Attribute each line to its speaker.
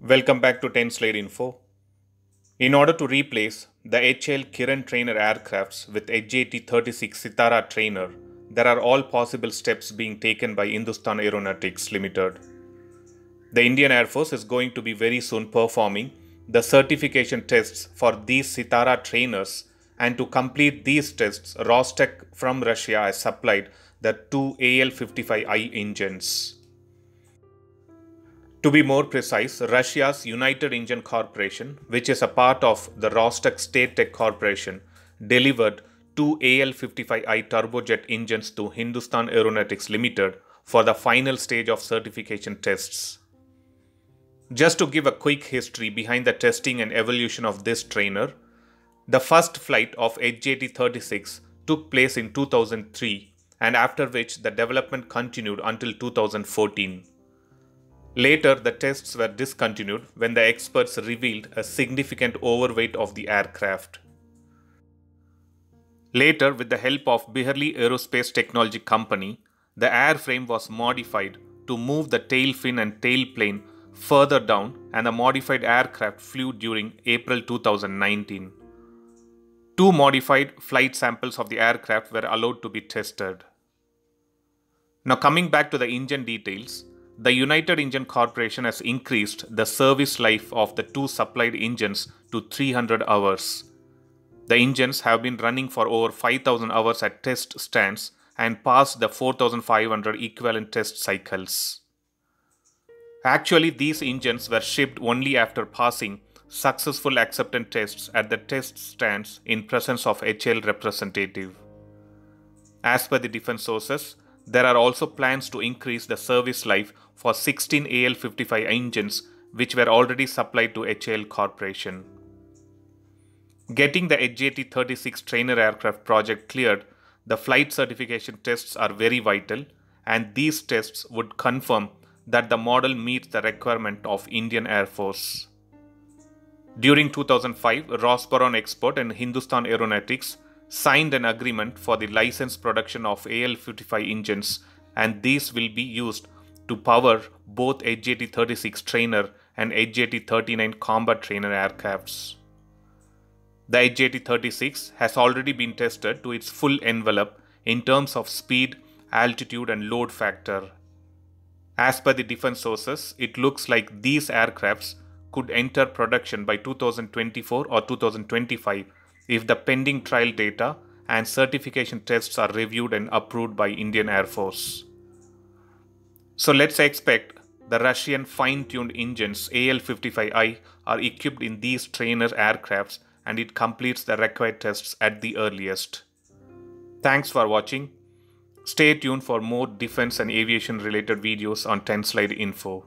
Speaker 1: Welcome back to 10 Slide Info. In order to replace the HAL Kiran trainer aircrafts with HJT-36 Sitara trainer, there are all possible steps being taken by Hindustan Aeronautics Limited. The Indian Air Force is going to be very soon performing the certification tests for these Sitara trainers, and to complete these tests, Rostec from Russia has supplied the two AL-55I engines. To be more precise, Russia's United Engine Corporation, which is a part of the Rostec State Tech Corporation, delivered two AL-55I turbojet engines to Hindustan Aeronautics Limited for the final stage of certification tests. Just to give a quick history behind the testing and evolution of this trainer, the first flight of HJT-36 took place in 2003, and after which the development continued until 2014. Later, the tests were discontinued when the experts revealed a significant overweight of the aircraft. Later, with the help of Beharli Aerospace Technology Company, the airframe was modified to move the tail fin and tail plane further down, and the modified aircraft flew during April 2019. Two modified flight samples of the aircraft were allowed to be tested. Now coming back to the engine details, the United Engine Corporation has increased the service life of the two supplied engines to 300 hours. The engines have been running for over 5,000 hours at test stands and passed the 4,500 equivalent test cycles. Actually, these engines were shipped only after passing successful acceptance tests at the test stands in presence of HAL representative. As per the defense sources, there are also plans to increase the service life for 16 AL-55 engines which were already supplied to HAL Corporation. Getting the HJT-36 trainer aircraft project cleared, the flight certification tests are very vital, and these tests would confirm that the model meets the requirement of Indian Air Force. During 2005, Rosboron Export and Hindustan Aeronautics signed an agreement for the licensed production of AL-55 engines, and these will be used to power both HJT-36 trainer and HJT-39 combat trainer aircrafts. The HJT-36 has already been tested to its full envelope in terms of speed, altitude and load factor. As per the defense sources, it looks like these aircrafts could enter production by 2024 or 2025 if the pending trial data and certification tests are reviewed and approved by Indian Air Force. So let's expect the Russian fine-tuned engines AL-55I are equipped in these trainer aircrafts, and it completes the required tests at the earliest. Thanks for watching. Stay tuned for more defense and aviation related videos on 10 Slide Info.